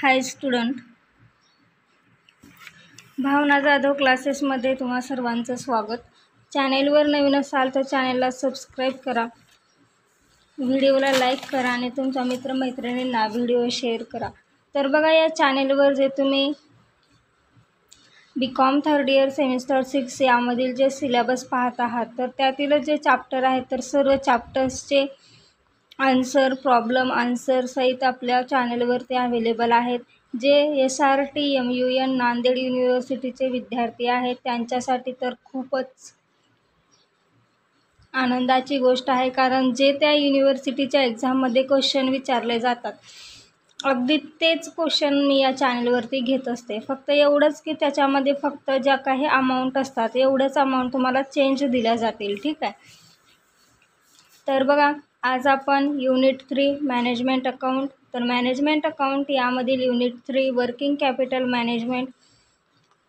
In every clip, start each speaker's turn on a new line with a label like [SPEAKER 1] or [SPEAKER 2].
[SPEAKER 1] हाय student, भावना जाधव क्लासेसमध्ये तुम्हा सर्वांचं स्वागत। चॅनेलवर नवीन असाल तर चॅनेलला सबस्क्राईब करा, व्हिडिओला लाईक करा आणि तुमच्या मित्रमैत्रिणींना व्हिडिओ शेअर करा। तर बघा, या चॅनेलवर जे तुम्ही BCom थर्ड इयर सेमिस्टर 6 यामधील जे सिलेबस पाहत आहात, तर त्यातील जे चॅप्टर आहेत तर सर्व चॅप्टर्सचे आन्सर, प्रॉब्लेम आन्सर सहित आपल्या चॅनलवरती अवेलेबल आहेत। जे SRT MUN नांदेड युनिव्हर्सिटीचे विद्यार्थी आहेत त्यांच्यासाठी तर खूपच आनंदाची गोष्ट आहे, कारण जे त्या युनिव्हर्सिटीच्या एक्झाममध्ये क्वेश्चन विचारले जातात अगदी तेच क्वेश्चन मी या चॅनलवरती घेत असते। फक्त एवढंच की त्याच्यामध्ये फक्त ज्या काही अमाऊंट असतात एवढंच अमाऊंट तुम्हाला चेंज दिल्या जातील, ठीक आहे। तर बघा, आज आपण युनिट 3 मॅनेजमेंट अकाउंट, तर मॅनेजमेंट अकाउंट यामधील युनिट 3 वर्किंग कॅपिटल मॅनेजमेंट,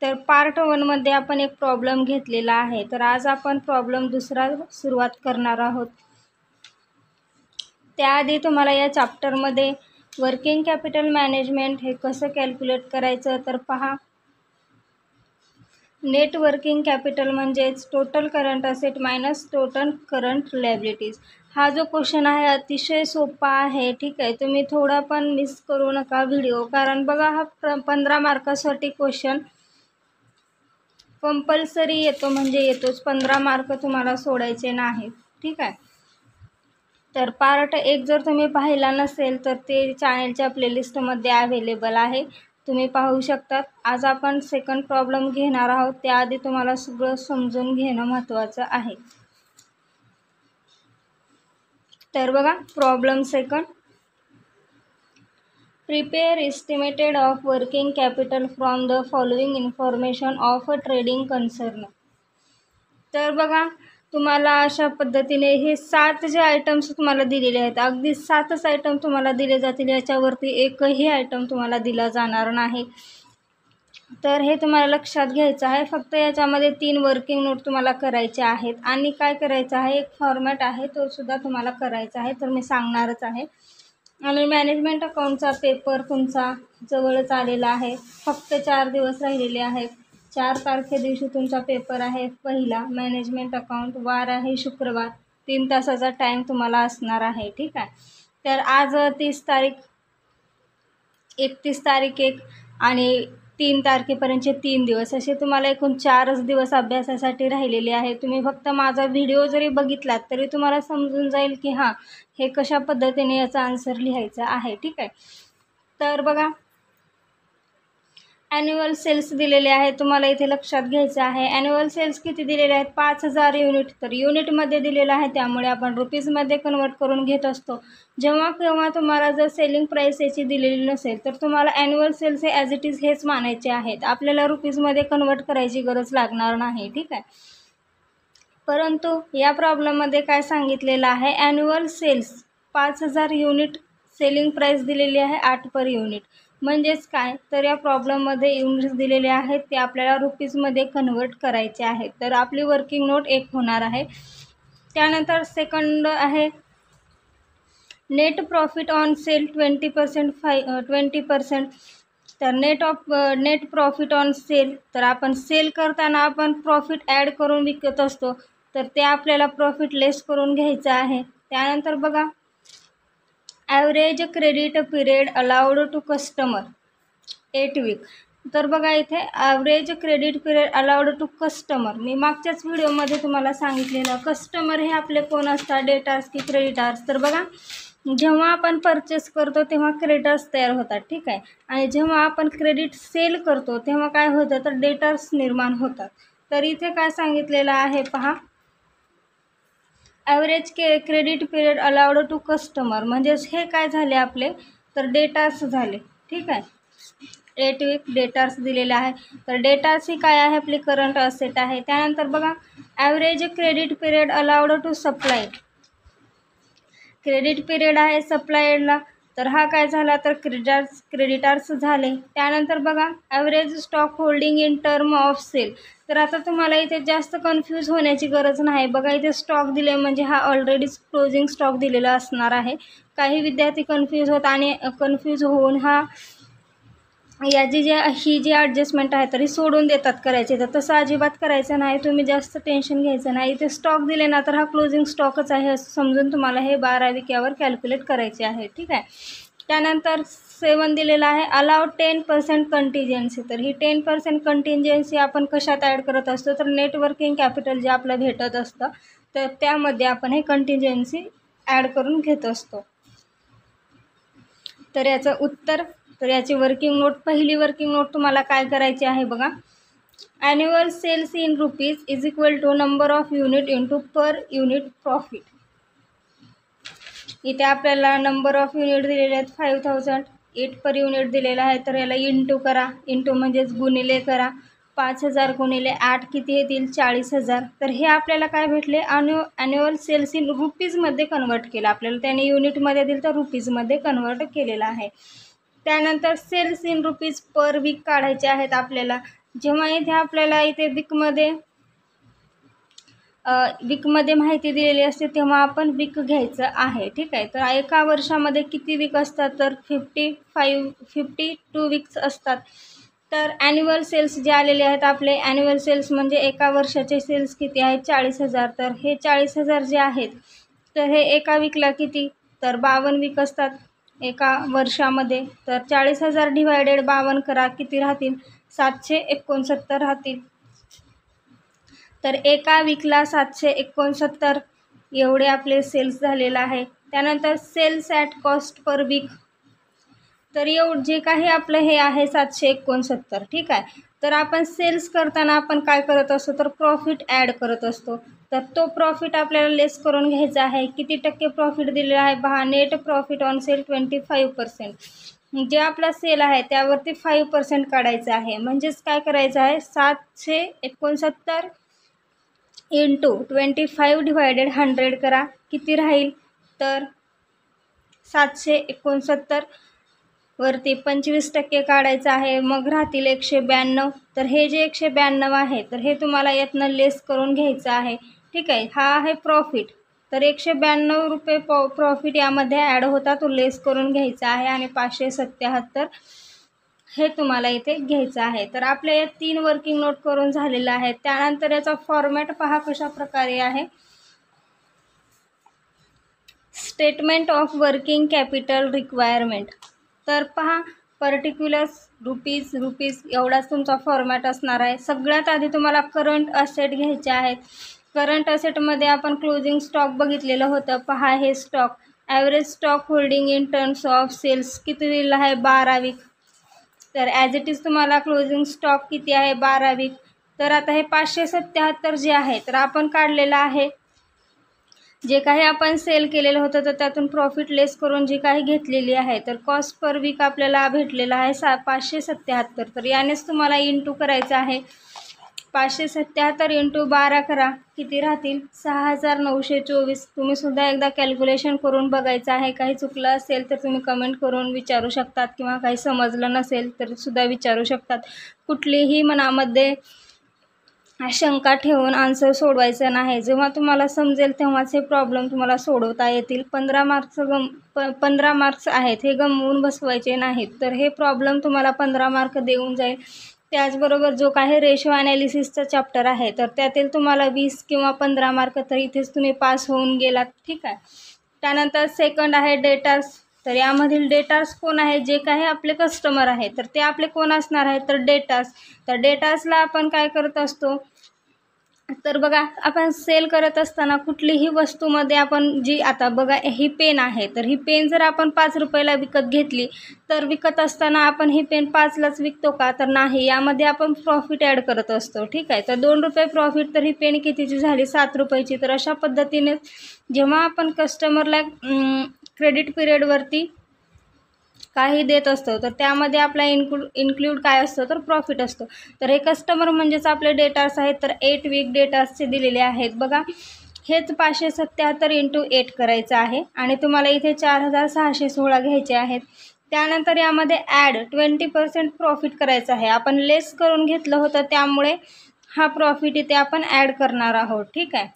[SPEAKER 1] तर पार्ट 1 मध्ये आपण एक प्रॉब्लेम घेतलेला आहे। तर आज आपण प्रॉब्लेम दुसरा सुरुवात करणार आहोत। त्याआधी तुम्हाला या चॅप्टरमध्ये वर्किंग कॅपिटल मॅनेजमेंट हे कसं कॅल्क्युलेट करायचं तर पहा। नेट वर्किंग कॅपिटल म्हणजेच total current asset minus total current liabilities. हा जो क्वेश्चन आहे अतिशय सोपा आहे, ठीक आहे। तुम्ही थोडा पण मिस करू नका व्हिडिओ, कारण बघा हा 15 मार्कासाठी क्वेश्चन कंपल्सरी येतो, म्हणजे येतोच। 15 मार्क तुम्हाला सोडायचे नाहीत, ठीक आहे। तर पार्ट 1 जर तुम्ही पाहिला नसेल तर ते चॅनलच्या प्लेलिस्टमध्ये अवेलेबल आहे, तुम्ही पाहू शकता। आज आपण सेकंड प्रॉब्लेम घेणार आहोत, त्याआधी तुम्हाला सगळं समजून घेणं महत्त्वाचं आहे। तर बघा, problem second, prepare estimated of working capital from the following information of a trading concern. तर बघा, तुम्हाला अशा पद्धतीने हे 7 जे आयटम्स तुम्हाला दिलेले आहेत, अगदी 7च आयटम तुम्हाला दिले जातील, याच्यावरती एकही आयटम तुम्हाला दिला जाणार नाही। तर हे तुम्हाला लक्षात घ्यायचं आहे। फक्त याच्यामध्ये 3 वर्किंग नोट तुम्हाला करायचे आहेत आणि काय करायचं आहे, एक फॉर्मॅट आहे तो सुद्धा तुम्हाला करायचा आहे, तर मी सांगणारच आहे। आणि मॅनेजमेंट अकाउंटचा पेपर तुमचा जवळच आलेला आहे, फक्त 4 दिवस राहिलेले आहेत। 4 तारखे दिवशी तुमचा पेपर आहे पहिला मॅनेजमेंट अकाउंट, वार आहे शुक्रवार, 3 तासाचा टाईम तुम्हाला असणार आहे, ठीक आहे। तर आज 30 तारीख, 31 तारीख 1 आणि 3 तारखेपर्यंतचे 3 दिवस, असे तुम्हाला एकूण 4च दिवस अभ्यासासाठी राहिलेले आहे। तुम्ही फक्त माझा व्हिडिओ जरी बघितलात तरी तुम्हाला समजून जाईल की हां, हे कशा पद्धतीने याचा आन्सर लिहायचा आहे, ठीक आहे। तर बघा, ॲन्युअल सेल्स दिलेले आहेत, तुम्हाला इथे लक्षात घ्यायचं आहे। ॲन्युअल सेल्स किती दिलेले आहेत, 5000 युनिट, तर युनिटमध्ये दिलेलं आहे त्यामुळे आपण रुपीजमध्ये कन्वर्ट करून घेत असतो। जेव्हा केव्हा तुम्हाला जर सेलिंग प्राईस याची दिलेली नसेल तर तुम्हाला ॲन्युअल सेल्स हे ॲज इट इज हेच मानायचे आहेत, आपल्याला रुपीजमध्ये कन्वर्ट करायची गरज लागणार नाही, ठीक आहे। परंतु या प्रॉब्लेममध्ये काय सांगितलेलं आहे, annual sales 5000 unit, selling price दिलेली आहे 8 पर युनिट, म्हणजेच काय, तर या प्रॉब्लेममध्ये युनिट्स दिलेले आहेत ते आपल्याला रुपीजमध्ये कन्वर्ट करायचे आहेत। तर आपली वर्किंग नोट 1 होणार आहे। त्यानंतर सेकंड आहे नेट प्रॉफिट ऑन सेल 20%, तर नेट प्रॉफिट ऑन सेल, तर आपण सेल करताना आपण प्रॉफिट ॲड करून विकत असतो, तर ते आपल्याला प्रॉफिट लेस करून घ्यायचं आहे। त्यानंतर बघा, average credit period allowed to customer 8 week, तर बघा इथे average credit period allowed to customer, मी मागच्याच व्हिडिओमध्ये तुम्हाला सांगितलेलं, कस्टमर हे आपले कोण असतात, डेटार्स की क्रेडिटार्स। तर बघा, जेव्हा आपण परचेस करतो तेव्हा क्रेडिटर्स तयार होतात, ठीक आहे, आणि जेव्हा आपण क्रेडिट सेल करतो तेव्हा काय होतं, तर डेटार्स निर्माण होतात। तर इथे काय सांगितलेलं आहे पहा, average credit period allowed to customer, म्हणजेच हे काय झाले आपले, तर डेटार्स झाले, ठीक आहे। 8 वीक डेटार्स दिलेले आहे, तर डेटार्स ही काय आहे, आपली करंट असेट आहे। त्यानंतर बघा, average credit period allowed to supply, credit period आहे सप्लायरला, तर हा काय झाला, तर क्रेडिटार्स झाले। त्यानंतर बघा, average stock holding in term of sale, तर आता तुम्हाला इथे जास्त कन्फ्यूज होण्याची गरज नाही। बघा, इथे स्टॉक दिले म्हणजे हा ऑलरेडी क्लोजिंग स्टॉक दिलेला असणार आहे। काही विद्यार्थी कन्फ्यूज होऊन हा याची ही जी ॲडजस्टमेंट आहे तरी सोडून देतात करायचे, तर तसं अजिबात करायचं नाही. तुम्ही जास्त टेन्शन घ्यायचं नाही. इथे स्टॉक दिले ना तर हा क्लोजिंग स्टॉकच आहे असं समजून तुम्हाला हे 12 वीक यावर कॅल्क्युलेट करायचे आहे. ठीक आहे. त्यानंतर 7 दिलेला आहे अलाउ 10% कंटिजेन्सी. तर ही 10% कंटिजेन्सी आपण कशात ॲड करत असतो, तर नेटवर्किंग कॅपिटल जे आपलं भेटत असतं तर त्यामध्ये आपण हे कंटिजेन्सी ॲड करून घेत असतो. तर याचं उत्तर, तर याची वर्किंग नोट, पहिली वर्किंग नोट तुम्हाला काय करायची आहे बघा. Annual sales in rupees is equal to number of unit into per unit profit. इथे आपल्याला नंबर ऑफ युनिट दिलेले आहेत 5000, 8 पर युनिट दिलेला आहे, तर याला इंटू करा. इंटू म्हणजेच गुणिले करा. 5000 गुणिले 8 किती येतील 40,000. तर हे आपल्याला काय भेटले, ॲन्युअल सेल्स इन रुपीजमध्ये कन्वर्ट केलं आपल्याला. त्याने युनिटमध्ये दिलं तर रुपीजमध्ये कन्वर्ट केलेलं आहे. त्यानंतर sales in rupees per week काढायचे आहेत आपल्याला. जेव्हा इथे आपल्याला इथे वीकमध्ये माहिती दिलेली असते तेव्हा आपण वीक घ्यायचं आहे. ठीक आहे. तर एका वर्षामध्ये किती वीक असतात, तर 52 वीक्स असतात. तर ॲन्युअल सेल्स जे आलेले आहेत आपले, ॲन्युअल सेल्स म्हणजे एका वर्षाचे सेल्स किती आहेत 40,000. तर हे 40,000 जे आहेत तर हे एका वीकला किती, तर 52 वीक असतात एका वर्षामध्ये. तर 40,000 डिवायडेड 52 करा, किती राहतील 769 राहतील. तर एका वीकला 769 एवढे आपले सेल्स झालेलं आहे. त्यानंतर sales at cost per week, तर जे काही आपलं हे आहे 769. ठीक आहे. तर आपण सेल्स करताना आपण काय करत असतो, तर प्रॉफिट ॲड करत असतो. तर तो प्रॉफिट आपल्याला लेस करून घ्यायचा आहे. किती टक्के प्रॉफिट दिलेला आहे पहा, नेट प्रॉफिट ऑन सेल 25%. जे आपला सेल आहे त्यावरती 5% काढायचं आहे. म्हणजेच काय करायचं आहे, 769 इंटू 25 डिवायडेड 100 करा, किती राहील, तर 769 वरती 25% काढायचं आहे, मग राहतील 192. तर हे जे 192 आहे तर हे तुम्हाला यातनं लेस करून घ्यायचं आहे. ठीक आहे. हा आहे प्रॉफिट. तर 192 रुपये प्रॉफिट यामध्ये ॲड होता, तो लेस करून घ्यायचा आहे आणि 577 हे तुम्हाला इथे घ्यायचं आहे. तर आपल्या या 3 वर्किंग नोट करून झालेलं आहे. त्यानंतर याचा फॉर्मॅट पहा कशा प्रकारे आहे. Statement of working capital requirement. तर पहा, पर्टिक्युलर्स रुपीज एवढाच तुमचा फॉर्मॅट असणार आहे. सगळ्यात आधी तुम्हाला करंट असेट घ्यायचे आहेत. करंट असेटमध्ये आपण क्लोजिंग स्टॉक बघितलेलं होतं. पहा हे stock, average stock holding in terms of sales किती दिलेलं आहे 12 वीक. तर ॲज इट इज तुम्हाला क्लोजिंग स्टॉक किती आहे 12 वीक. तर आता हे 577 जे आहे तर आपण काढलेलं आहे. जे काही आपण सेल केलेलं होतं तर त्यातून प्रॉफिट लेस करून जी काही घेतलेली आहे तर कॉस्ट पर वीक आपल्याला भेटलेला आहे 577. तर यानेच तुम्हाला इंटू करायचं आहे. 577 इंटू 12 करा, किती राहतील 6924. तुम्ही सुद्धा एकदा कॅल्क्युलेशन करून बघायचं आहे. काही चुकलं असेल तर तुम्ही कमेंट करून विचारू शकतात किंवा काही समजलं नसेल तर सुद्धा विचारू शकतात. कुठलीही मनामध्ये शंका ठेवून आन्सर सोडवायचं नाही. जेव्हा तुम्हाला समजेल तेव्हाच हे प्रॉब्लेम तुम्हाला सोडवता येतील. 15 मार्क्स आहेत, हे गमवून बसवायचे नाहीत. तर हे प्रॉब्लेम तुम्हाला 15 मार्क देऊन जाईल. त्याचबरोबर जो काही रेशो ॲनालिसिसचा चॅप्टर आहे तर त्यातील तुम्हाला 20 किंवा 15 मार्क, तर इथेच तुम्ही पास होऊन गेलात. ठीक आहे. त्यानंतर सेकंड आहे डेटार्स. तर यामधील डेटार्स कोण आहे, जे काही आपले कस्टमर आहे तर ते आपले कोण असणार आहे, तर डेटार्स. तर डेटार्सला आपण काय करत असतो, तर बघा आपण सेल करत असताना कुठलीही वस्तूमध्ये आपण जी, आता बघा ही पेन आहे तर ही पेन जर आपण 5 रुपयाला विकत घेतली तर विकत असताना आपण ही पेन 5लाच विकतो का, तर नाही. यामध्ये आपण प्रॉफिट ॲड करत असतो. ठीक आहे. तर 2 रुपये प्रॉफिट, तर ही पेन कितीची झाली 7 रुपयाची. तर अशा पद्धतीने जेव्हा आपण कस्टमरला क्रेडिट पिरियडवरती काही देत असतो तर त्यामध्ये आपला इन्क्लूड काय असतं, तर प्रॉफिट असतो. तर हे कस्टमर म्हणजेच आपले डेटार्स आहेत. तर 8 वीक डेटार्सचे दिलेले आहेत. बघा हेच 577 इंटू 8 करायचं आहे आणि तुम्हाला इथे 4616 घ्यायचे आहेत. त्यानंतर यामध्ये ॲड 20% प्रॉफिट करायचं आहे. आपण लेस करून घेतलं होतं त्यामुळे हा प्रॉफिट इथे आपण ॲड करणार आहोत. ठीक आहे.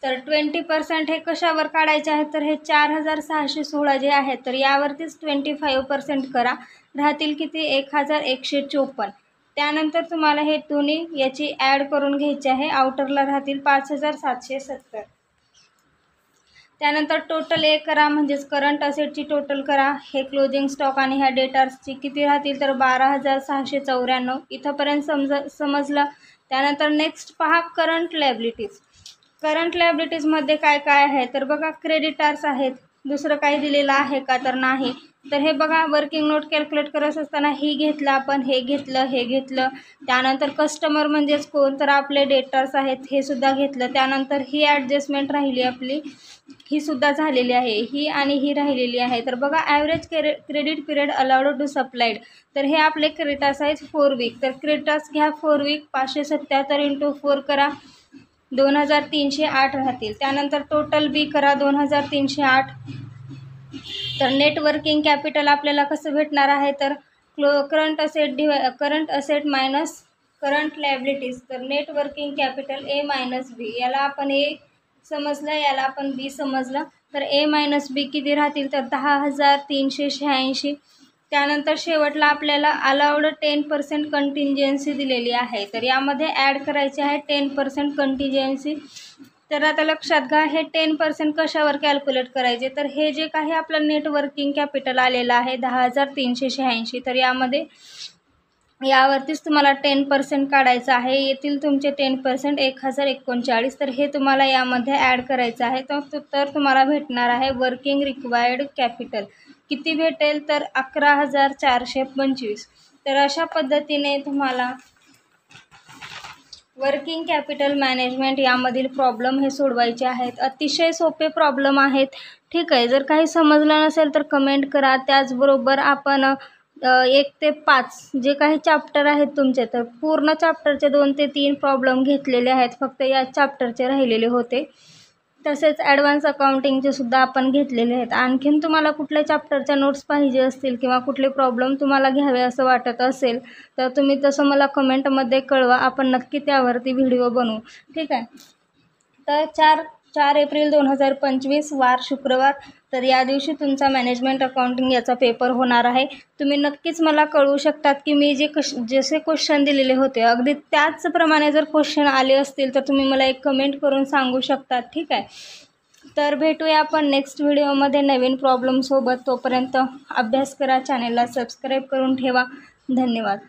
[SPEAKER 1] तर 20% हे कशावर काढायचे आहे, तर हे 4616 जे आहे तर यावरतीच 25% करा, राहतील किती 1154. त्यानंतर तुम्हाला हे दोन्ही याची ॲड करून घ्यायची आहे, आउटरला राहतील 5770. त्यानंतर टोटल ए करा, म्हणजेच करंट असेटची टोटल करा, हे क्लोजिंग स्टॉक आणि ह्या डेटार्सची किती राहतील तर 12694. इथंपर्यंत समजलं. त्यानंतर नेक्स्ट पहा करंट लायबिलिटीज. करंट लायबिलिटीजमध्ये काय काय आहे तर बघा क्रेडिटार्स आहेत, दुसरं काही दिलेलं आहे का तर नाही. तर हे बघा वर्किंग नोट कॅल्क्युलेट करत असताना ही घेतलं आपण, हे घेतलं. त्यानंतर कस्टमर म्हणजेच कोण तर आपले डेटर्स आहेत, हे सुद्धा घेतलं. त्यानंतर ही ॲडजस्टमेंट राहिली आपली, ही सुद्धा झालेली आहे, ही आणि ही राहिलेली आहे. तर बघा average credit period allowed to supplied, तर हे आपले क्रेडिटार्स आहेत 4 वीक. तर क्रेडिटार्स घ्या 4 वीक, 577 × 4 करा, 2308 राहतील. त्यानंतर टोटल बी करा 2308. तर नेट वर्किंग कॅपिटल आपल्याला कसं भेटणार आहे तर current asset minus current liabilities. तर net working capital A minus B, याला आपण ए समजलं, याला आपण बी समजलं. तर ए मायनस बी किती राहतील तर 10386. त्यानंतर शेवटला आपल्याला अलाउड 10% कंटिंजन्सी दिलेली आहे, तर यामध्ये ॲड करायची आहे 10% कंटिंजन्सी. तर आता लक्षात घ्या, हे 10% कशावर कॅल्क्युलेट करायचे, तर हे जे काही आपलं नेट वर्किंग कॅपिटल आलेलं आहे 10386, तर यावरतीच तुम्हाला 10% काढायचं आहे. येतील तुमचे 10% 1039. तर हे तुम्हाला यामध्ये ॲड करायचं आहे. तर तुम्हाला भेटणार आहे वर्किंग रिक्वायर्ड कॅपिटल किती भेटेल तर 11425. तर अशा पद्धतीने तुम्हाला वर्किंग कॅपिटल मॅनेजमेंट यामधील प्रॉब्लेम हे सोडवायचे आहेत. अतिशय सोपे प्रॉब्लेम आहेत. ठीक आहे, जर काही समजलं नसेल तर कमेंट करा. त्याचबरोबर आपण 1 ते 5 जे काही चॅप्टर आहेत तुमचे, तर पूर्ण चॅप्टरचे 2 ते 3 प्रॉब्लेम घेतलेले आहेत, फक्त या चॅप्टरचे राहिलेले होते. तसेच ॲडव्हान्स अकाउंटिंगचे सुद्धा आपण घेतलेले आहेत. आणखीन तुम्हाला कुठल्या चॅप्टरच्या नोट्स पाहिजे असतील किंवा कुठले प्रॉब्लेम तुम्हाला घ्यावे असं वाटत असेल तर तुम्ही तसं मला कमेंटमध्ये कळवा, आपण नक्की त्यावरती व्हिडिओ बनवू. ठीक आहे. तर 4 एप्रिल 2025 वार शुक्रवार, तर या दिवशी तुमचा मॅनेजमेंट अकाउंटिंग याचा पेपर होणार आहे. तुम्ही नक्कीच मला कळवू शकतात की मी जसे क्वेश्चन दिलेले होते अगदी त्याचप्रमाणे जर क्वेश्चन आले असतील तर तुम्ही मला एक कमेंट करून सांगू शकतात. ठीक आहे. तर भेटूया आपण नेक्स्ट व्हिडिओमध्ये नवीन प्रॉब्लेमसोबत. तोपर्यंत अभ्यास करा, चॅनेलला सबस्क्राईब करून ठेवा. धन्यवाद.